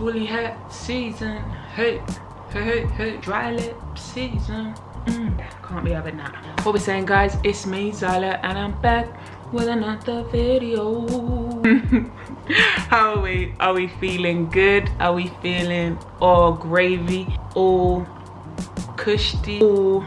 woolly hat season. Hey, hey, hey, hey. Dry lip season. Can't be having that. What we're saying, guys, it's me, Zilo, and I'm back with another video. How are we? Are we feeling good? Are we feeling all gravy, all cushy, all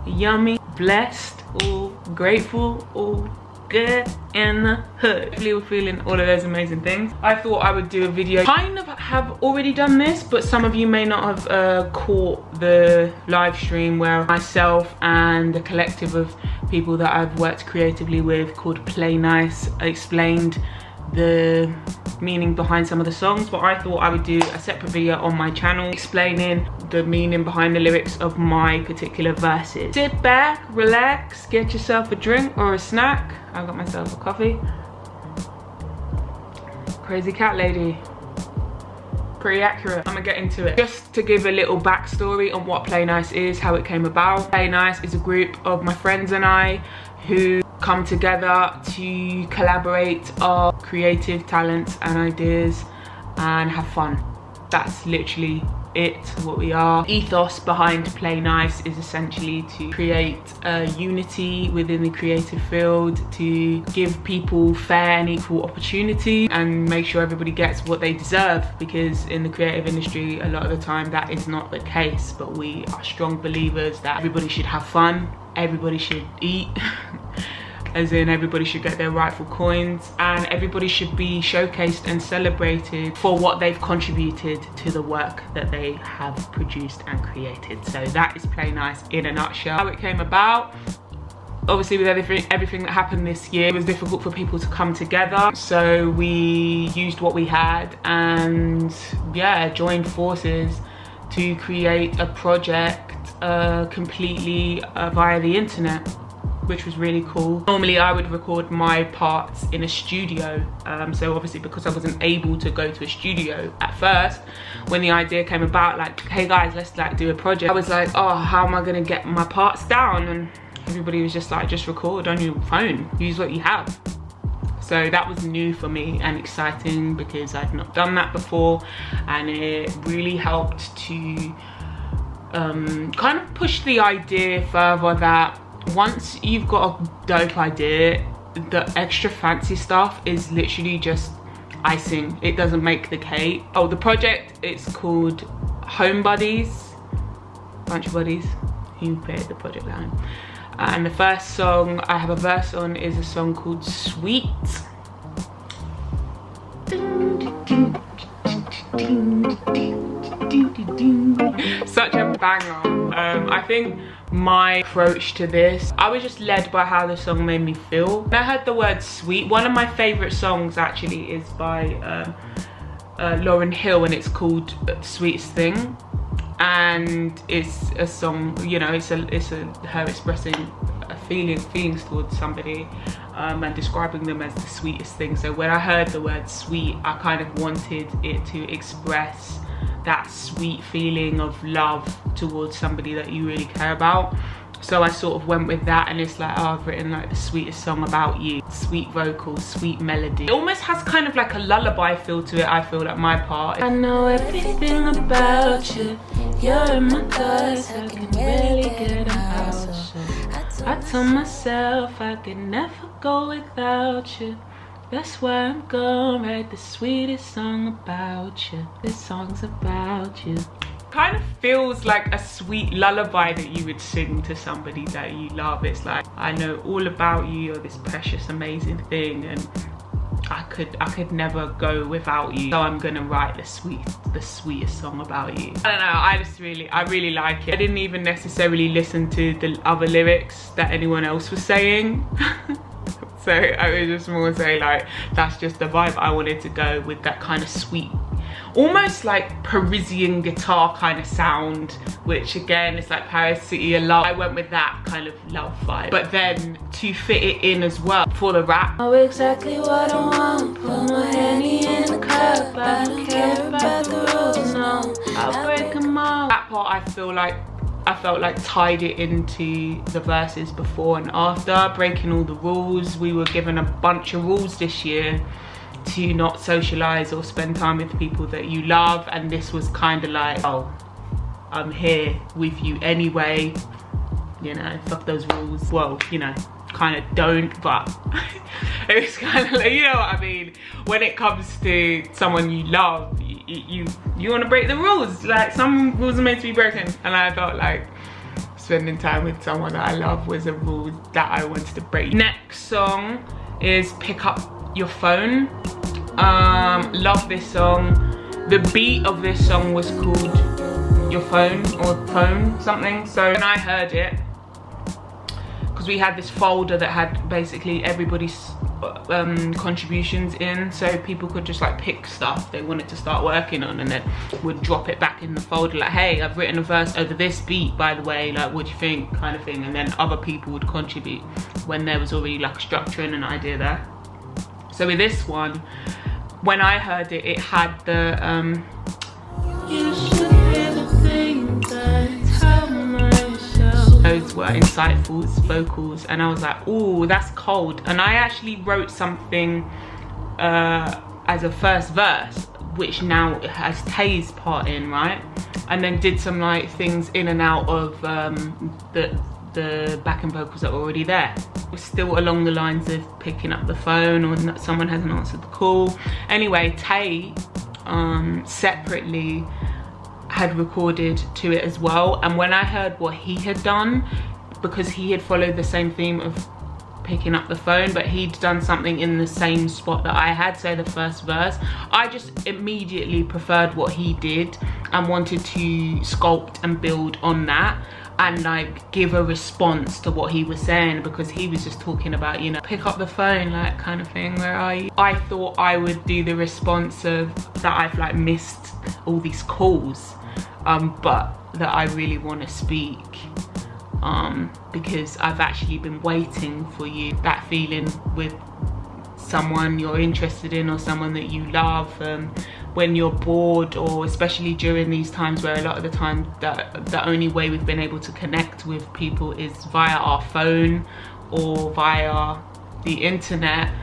yummy, blessed, all grateful, all good in the hood? Hopefully we're feeling all of those amazing things. I thought I would do a video. Kind of have already done this, but some of you may not have caught the live stream where myself and a collective of people that I've worked creatively with called Play Nice explained the meaning behind some of the songs. But I thought I would do a separate video on my channel explaining the meaning behind the lyrics of my particular verses. Sit back, relax, get yourself a drink or a snack. I got myself a coffee. Crazy cat lady. Pretty accurate. I'm gonna get into it. Just to give a little backstory on what Play Nice is, how it came about. Play Nice is a group of my friends and I who come together to collaborate our creative talents and ideas and have fun. That's literally it, what we are. Ethos behind Play Nice is essentially to create a unity within the creative field, to give people fair and equal opportunity and make sure everybody gets what they deserve, because in the creative industry a lot of the time that is not the case. But we are strong believers that everybody should have fun, everybody should eat as in everybody should get their rightful coins, and everybody should be showcased and celebrated for what they've contributed to the work that they have produced and created. So that is Play Nice in a nutshell. How it came about, obviously with everything that happened this year, it was difficult for people to come together. So we used what we had and yeah, joined forces to create a project completely via the internet, which was really cool. Normally I would record my parts in a studio, so obviously because I wasn't able to go to a studio at first, when the idea came about, like, hey guys, let's like do a project, I was like, oh, how am I gonna get my parts down? And everybody was just like, just record on your phone, use what you have. So that was new for me and exciting because I'd not done that before, and it really helped to kind of push the idea further that once you've got a dope idea, the extra fancy stuff is literally just icing. It doesn't make the cake. Oh, the project, it's called Home Buddies, bunch of buddies who created the project at home. And the first song I have a verse on is a song called Sweet. Such a banger. I think my approach to this, I was just led by how the song made me feel. When I heard the word sweet, one of my favorite songs actually is by Lauryn Hill, and it's called Sweetest Thing. And it's a song, you know, it's her expressing feelings towards somebody and describing them as the sweetest thing. So when I heard the word sweet, I kind of wanted it to express that sweet feeling of love towards somebody that you really care about. So I sort of went with that, and it's like, oh, I've written like the sweetest song about you. Sweet vocals, sweet melody. It almost has kind of like a lullaby feel to it, I feel, like my part. I know everything about you, you're in my thoughts, I can really get about you. I told myself I could never go without you. That's why I'm gonna write the sweetest song about you. This song's about you. Kind of feels like a sweet lullaby that you would sing to somebody that you love. It's like, I know all about you, you're this precious, amazing thing, and I could never go without you. So I'm gonna write the sweetest song about you. I don't know, I really like it. I didn't even necessarily listen to the other lyrics that anyone else was saying. So I was just more say like, that's just the vibe I wanted to go with, that kind of sweet, almost like Parisian guitar kind of sound, which again is like Paris City of Love. I went with that kind of love vibe, but then to fit it in as well for the rap. I know exactly what I want, put my Henny in the cup, I don't care about the rules, no, I'll break them all. That part I felt like tied it into the verses before and after, breaking all the rules. We were given a bunch of rules this year to not socialize or spend time with people that you love, and this was kind of like, oh, I'm here with you anyway, you know, fuck those rules. Well, you know, kind of don't, but it was kind of like, you know what I mean, when it comes to someone you love, you want to break the rules. Like, some rules are meant to be broken, and I felt like spending time with someone that I love was a rule that I wanted to break. Next song is Pick Up Your Phone. Love this song. The beat of this song was called Your Phone, or Phone something. So when I heard it, because we had this folder that had basically everybody's contributions in, so people could just like pick stuff they wanted to start working on, and then would drop it back in the folder like, hey, I've written a verse over this beat, by the way, like, what do you think, kind of thing. And then other people would contribute when there was already like a structure and an idea there. So with this one, when I heard it, it had the you should hear the things I tell myself. Those were insightful vocals, and I was like, oh, that's cold. And I actually wrote something as a first verse, which now has Tay's part in, right? And then did some like things in and out of the backing vocals that were already there. It was still along the lines of picking up the phone, or someone hasn't answered the call. Anyway, Tay separately had recorded to it as well, and when I heard what he had done, because he had followed the same theme of picking up the phone, but he'd done something in the same spot that I had, so the first verse, I just immediately preferred what he did and wanted to sculpt and build on that and like give a response to what he was saying, because he was just talking about, you know, pick up the phone, like, kind of thing. Where I thought I would do the response of that I've like missed all these calls, but that I really want to speak, because I've actually been waiting for you. That feeling with someone you're interested in, or someone that you love, when you're bored, or especially during these times where a lot of the time that the only way we've been able to connect with people is via our phone or via the internet.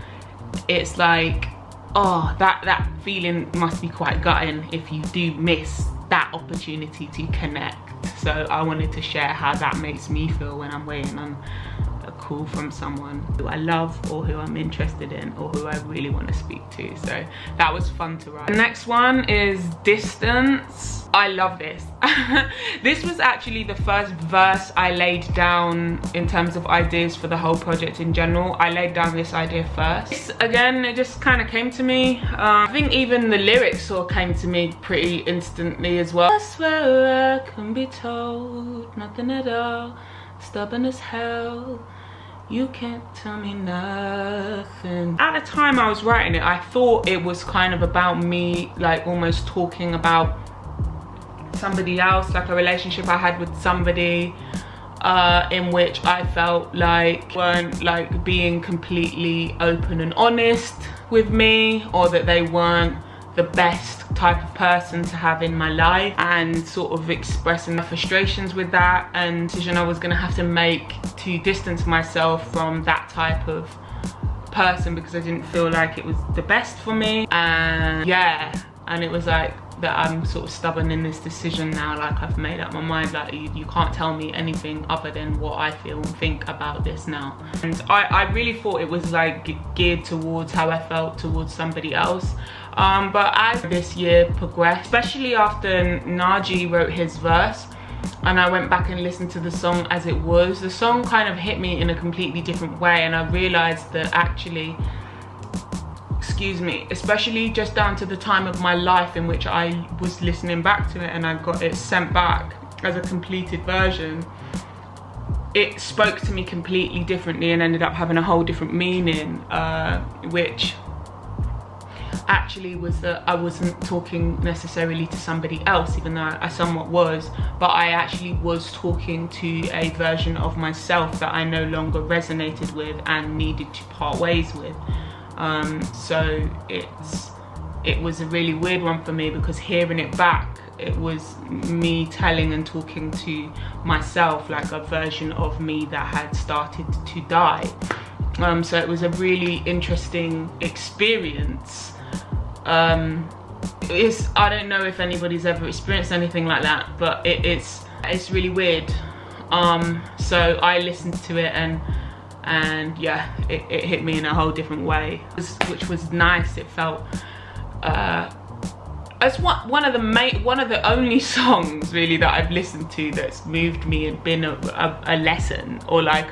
It's like, oh, that feeling must be quite gutting if you do miss that opportunity to connect. So I wanted to share how that makes me feel when I'm waiting on a call from someone who I love, or who I'm interested in, or who I really want to speak to. So that was fun to write. The next one is Distance. I love this. This was actually the first verse I laid down in terms of ideas for the whole project in general. I laid down this idea first. This, again, it just kind of came to me. I think even the lyrics all came to me pretty instantly as well. I swear I can be told nothing at all, stubborn as hell, you can't tell me nothing. At the time I was writing it, I thought it was kind of about me, like almost talking about somebody else, like a relationship I had with somebody in which I felt like weren't like being completely open and honest with me, or that they weren't the best type of person to have in my life, and sort of expressing the frustrations with that, and decision I was gonna have to make to distance myself from that type of person, because I didn't feel like it was the best for me. And yeah, and it was like that I'm sort of stubborn in this decision now, like I've made up my mind, like you can't tell me anything other than what I feel and think about this now. And I really thought it was like geared towards how I felt towards somebody else. But as this year progressed, especially after Naji wrote his verse, and I went back and listened to the song as it was, the song kind of hit me in a completely different way, and I realized that actually, excuse me, especially just down to the time of my life in which I was listening back to it and I got it sent back as a completed version, it spoke to me completely differently and ended up having a whole different meaning, which actually was that I wasn't talking necessarily to somebody else, even though I somewhat was, but I actually was talking to a version of myself that I no longer resonated with and needed to part ways with. So it was a really weird one for me, because hearing it back, it was me telling and talking to myself, like a version of me that had started to die. So it was a really interesting experience. I don't know if anybody's ever experienced anything like that, but it's really weird. So I listened to it and yeah, it hit me in a whole different way, which was nice. It felt it's one of the only songs really that I've listened to that's moved me and been a lesson, or like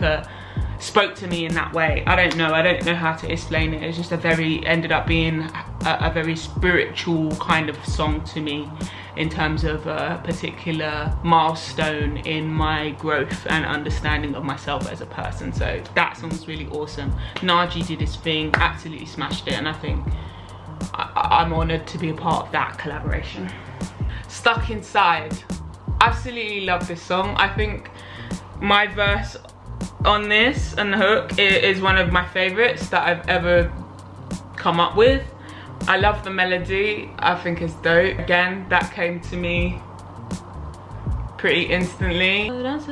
spoke to me in that way. I don't know how to explain it. It's just ended up being a very spiritual kind of song to me, in terms of a particular milestone in my growth and understanding of myself as a person. So that song was really awesome. Naji did his thing, absolutely smashed it, and I think I'm honoured to be a part of that collaboration. Stuck Inside. Absolutely love this song. I think my verse on this and the hook is one of my favourites that I've ever come up with. I love the melody. I think it's dope. Again, that came to me pretty instantly. That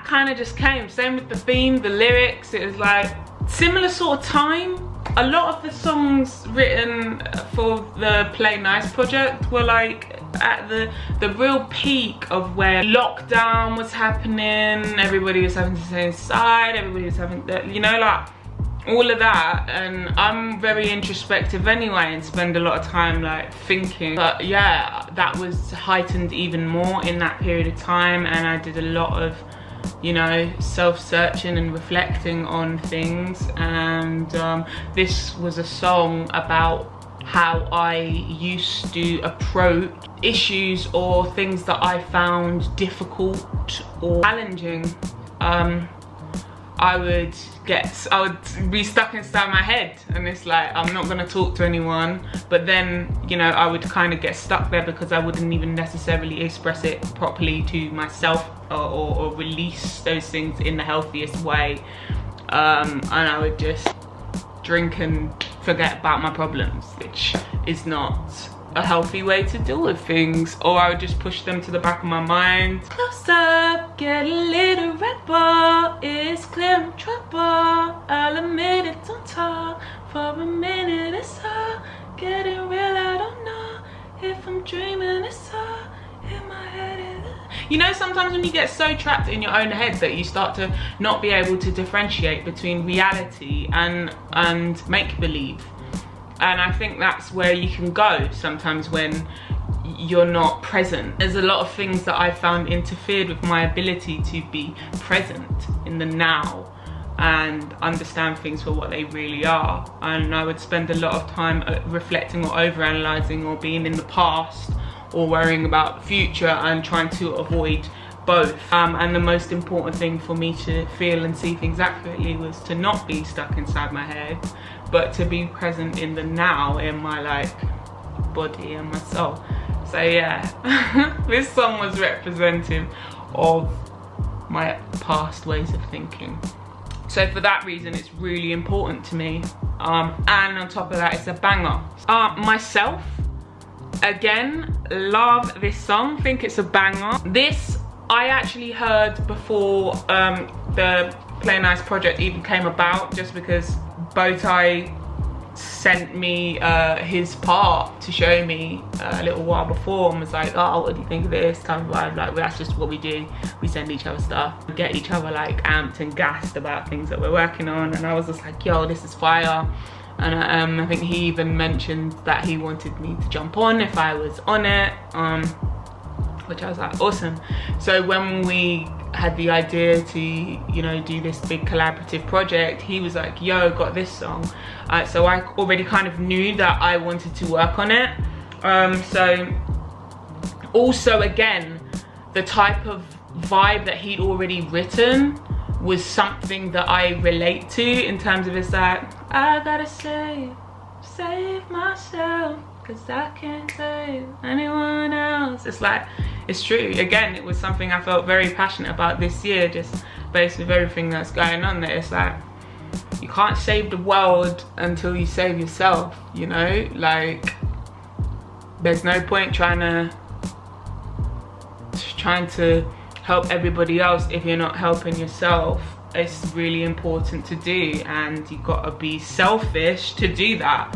kind of just came. Same with the theme, the lyrics. It was like similar sort of time. A lot of the songs written for the Play Nice project were like at the real peak of where lockdown was happening. Everybody was having to stay inside. Everybody was having, you know, like all of that. And I'm very introspective anyway and spend a lot of time like thinking. But yeah, that was heightened even more in that period of time, and I did a lot of, you know, self-searching and reflecting on things. And this was a song about how I used to approach issues or things that I found difficult or challenging. I would be stuck inside my head, and it's like, I'm not gonna talk to anyone. But then, you know, I would kind of get stuck there because I wouldn't even necessarily express it properly to myself, or release those things in the healthiest way. And I would just drink and forget about my problems, which is not a healthy way to deal with things. Or I would just push them to the back of my mind. Close up, get a little red ball, it's clear I'm trouble. I'll admit it, don't talk for a minute. It's all getting real, I don't know if I'm dreaming. It's all in my head. You know, sometimes when you get so trapped in your own head that you start to not be able to differentiate between reality and make-believe. And I think that's where you can go sometimes when you're not present. There's a lot of things that I found interfered with my ability to be present in the now and understand things for what they really are. And I would spend a lot of time reflecting or overanalyzing, or being in the past, or worrying about the future, and trying to avoid both. And the most important thing for me to feel and see things accurately was to not be stuck inside my head, but to be present in the now, in my like body and my soul. So yeah, this song was representative of my past ways of thinking. So for that reason, it's really important to me. And on top of that, it's a banger. Myself, again, love this song, think it's a banger. This I actually heard before the Play Nice project even came about, just because Bowtie sent me his part to show me a little while before, and was like, oh, what do you think of this kind of vibe? Like, well, that's just what we do. We send each other stuff, we get each other like amped and gassed about things that we're working on. And I was just like, yo, this is fire. And I think he even mentioned that he wanted me to jump on if I was on it, which I was like, awesome. So when we had the idea to, you know, do this big collaborative project, he was like, yo, got this song. So I already kind of knew that I wanted to work on it. So also, again, the type of vibe that he'd already written was something that I relate to, in terms of it's like, I gotta save myself, cause I can't save anyone else. It's like, it's true. Again, it was something I felt very passionate about this year, just based with everything that's going on there. It's like, you can't save the world until you save yourself, you know? Like, there's no point trying to help everybody else if you're not helping yourself. It's really important to do, and you've got to be selfish to do that.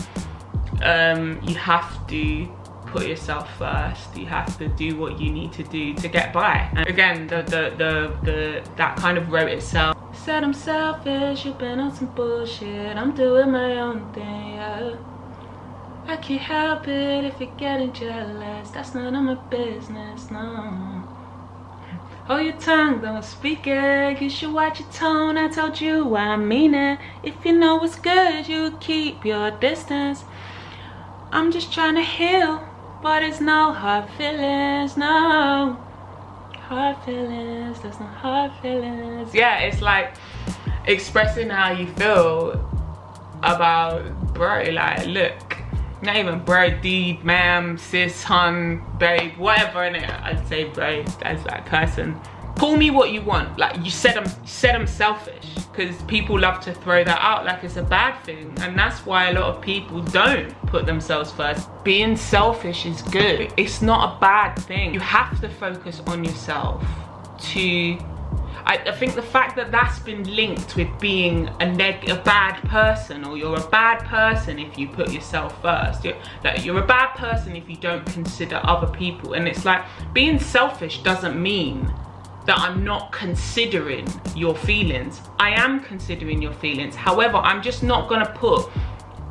You have to put yourself first. You have to do what you need to do to get by. And again, that kind of wrote itself. Said I'm selfish, you've been on some bullshit, I'm doing my own thing, yeah. I can't help it if you're getting jealous, that's none of my business, no. Hold your tongue, don't speak it, you should watch your tone, I told you I mean it. If you know what's good, you keep your distance. I'm just trying to heal, but there's no hard feelings, no. Hard feelings, there's no hard feelings. Yeah, it's like expressing how you feel about bro, like look, not even bro, dude, ma'am, sis, hun, babe, whatever, innit? I'd say bro as that person. Call me what you want. Like you said I'm selfish, because people love to throw that out like it's a bad thing, and that's why a lot of people don't put themselves first. Being selfish is good. It's not a bad thing. You have to focus on yourself. I think the fact that that's been linked with being a bad person, or you're a bad person if you put yourself first. You're a bad person if you don't consider other people. And it's like, being selfish doesn't mean that I'm not considering your feelings. I am considering your feelings. However, I'm just not gonna put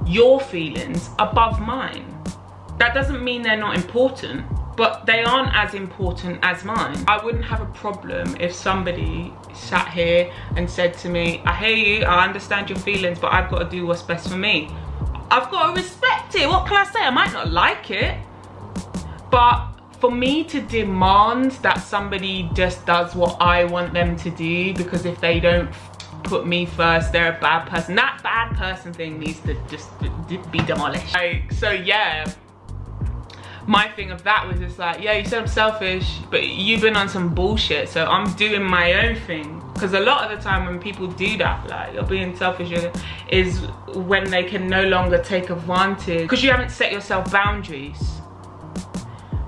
your feelings above mine. That doesn't mean they're not important, but they aren't as important as mine. I wouldn't have a problem if somebody sat here and said to me, I hear you, I understand your feelings, but I've got to do what's best for me. I've got to respect it. What can I say? I might not like it, but for me to demand that somebody just does what I want them to do, because if they don't put me first, they're a bad person. That bad person thing needs to just be demolished. Like, so yeah, my thing of that was just like, yeah, you said I'm selfish, but you've been on some bullshit, so I'm doing my own thing. Because a lot of the time when people do that, like you're being selfish, is when they can no longer take advantage, because you haven't set yourself boundaries.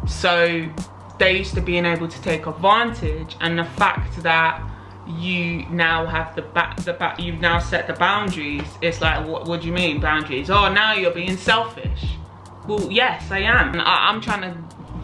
So they're used to being able to take advantage, and the fact that you now have you've now set the boundaries, it's like, what do you mean boundaries? Oh, now you're being selfish. Well, yes, I am. I'm trying to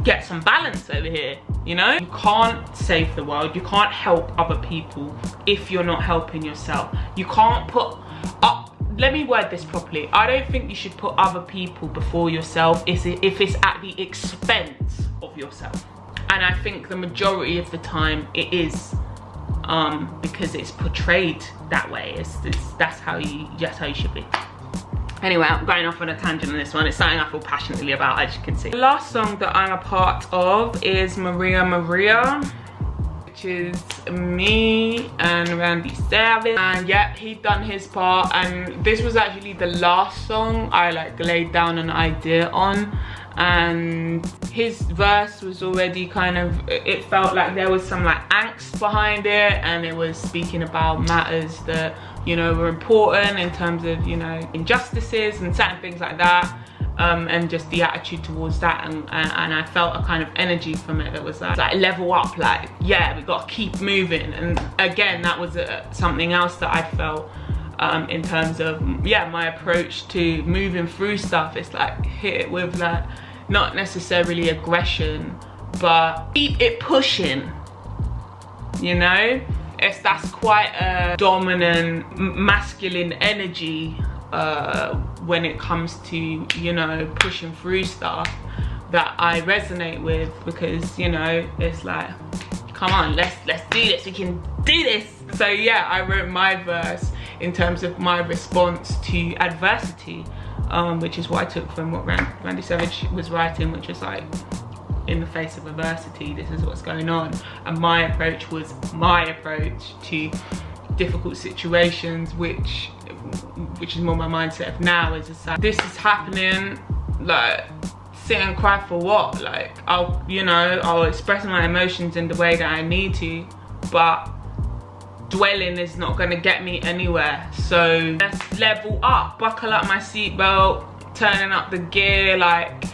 get some balance over here, you know? You can't save the world, you can't help other people if you're not helping yourself. You can't put up, let me word this properly. I don't think you should put other people before yourself if it's at the expense of yourself. And I think the majority of the time it is, because it's portrayed that way. That's how you should be. Anyway, I'm going off on a tangent on this one. It's something I feel passionately about, as you can see. The last song that I'm a part of is Maria Maria, which is me and Randy Savage. And yeah, he'd done his part, and this was actually the last song I like laid down an idea on. And his verse was already kind of, it felt like there was some like angst behind it, and it was speaking about matters that, you know, were important in terms of, you know, injustices and certain things like that, and just the attitude towards that, and I felt a kind of energy from it that was like level up, like, yeah, we got to keep moving. And again, that was something else that I felt in terms of, yeah, my approach to moving through stuff. It's like, hit it with like, not necessarily aggression, but keep it pushing, you know? That's quite a dominant masculine energy when it comes to, you know, pushing through stuff that I resonate with, because, you know, it's like, come on, let's do this, we can do this. So yeah, I wrote my verse in terms of my response to adversity, which is what I took from what Randy Savage was writing, which was like, in the face of adversity, this is what's going on. And my approach was my approach to difficult situations, which is more my mindset of now, is just like, this is happening, like, sit and cry for what? Like, I'll express my emotions in the way that I need to, but dwelling is not gonna get me anywhere. So let's level up, buckle up my seatbelt, turning up the gear, like,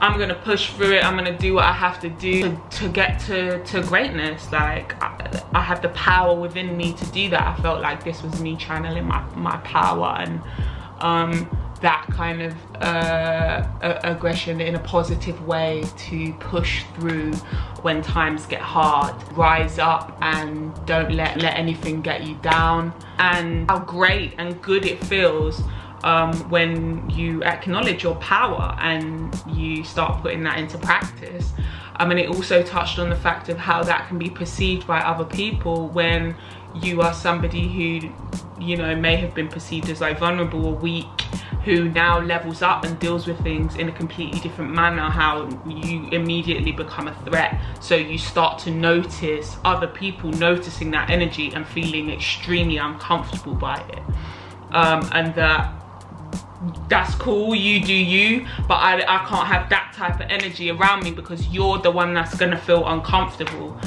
I'm gonna push through it. I'm gonna do what I have to do to get to greatness. Like I have the power within me to do that. I felt like this was me channeling my power and that kind of aggression in a positive way to push through when times get hard. Rise up and don't let anything get you down. And how great and good it feels when you acknowledge your power and you start putting that into practice. And it also touched on the fact of how that can be perceived by other people when you are somebody who, you know, may have been perceived as like vulnerable or weak, who now levels up and deals with things in a completely different manner, how you immediately become a threat. So you start to notice other people noticing that energy and feeling extremely uncomfortable by it. And that's cool, you do you, but I can't have that type of energy around me because you're the one that's gonna feel uncomfortable.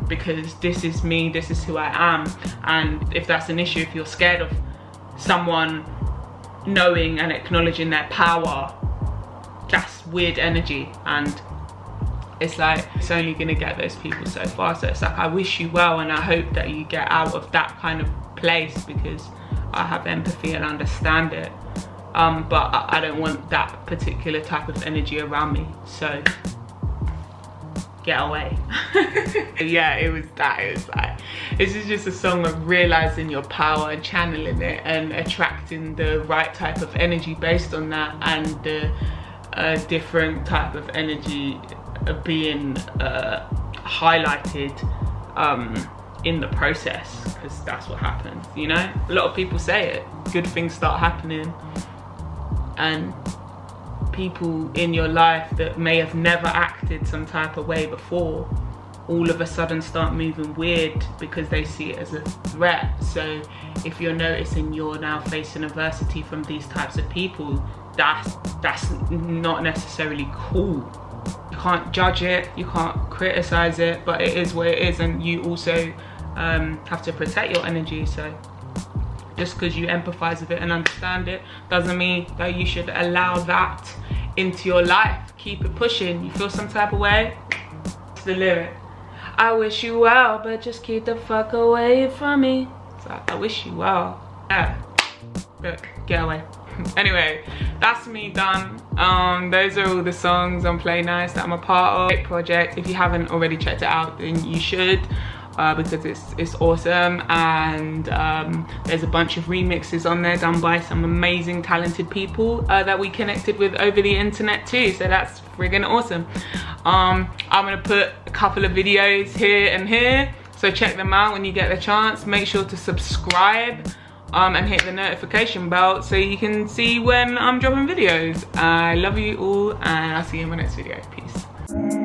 Because this is me, this is who I am. And if that's an issue, if you're scared of someone knowing and acknowledging their power, that's weird energy, and it's like it's only gonna get those people so far. So it's like, I wish you well and I hope that you get out of that kind of place, because I have empathy and understand it, but I don't want that particular type of energy around me, so get away. Yeah, it was that. It was like, this is just a song of realizing your power and channeling it and attracting the right type of energy based on that, and the different type of energy being highlighted in the process, because that's what happens, you know. A lot of people say it, good things start happening, and people in your life that may have never acted some type of way before all of a sudden start moving weird because they see it as a threat. So if you're noticing you're now facing adversity from these types of people, that's not necessarily cool. You can't judge it, you can't criticize it, but it is what it is, and you also have to protect your energy. So just because you empathize with it and understand it doesn't mean that you should allow that into your life. Keep it pushing. You feel some type of way, it's the lyric. I wish you well, but just keep the fuck away from me. So I wish you well. Yeah, but get away. Anyway, that's me done. Those are all the songs on Play Nice that I'm a part of. Great project. If you haven't already checked it out, then you should. Because it's awesome, and there's a bunch of remixes on there done by some amazing talented people that we connected with over the internet too, so that's friggin' awesome. I'm gonna put a couple of videos here and here, so check them out when you get the chance. Make sure to subscribe and hit the notification bell so you can see when I'm dropping videos. I love you all, and I'll see you in my next video. Peace.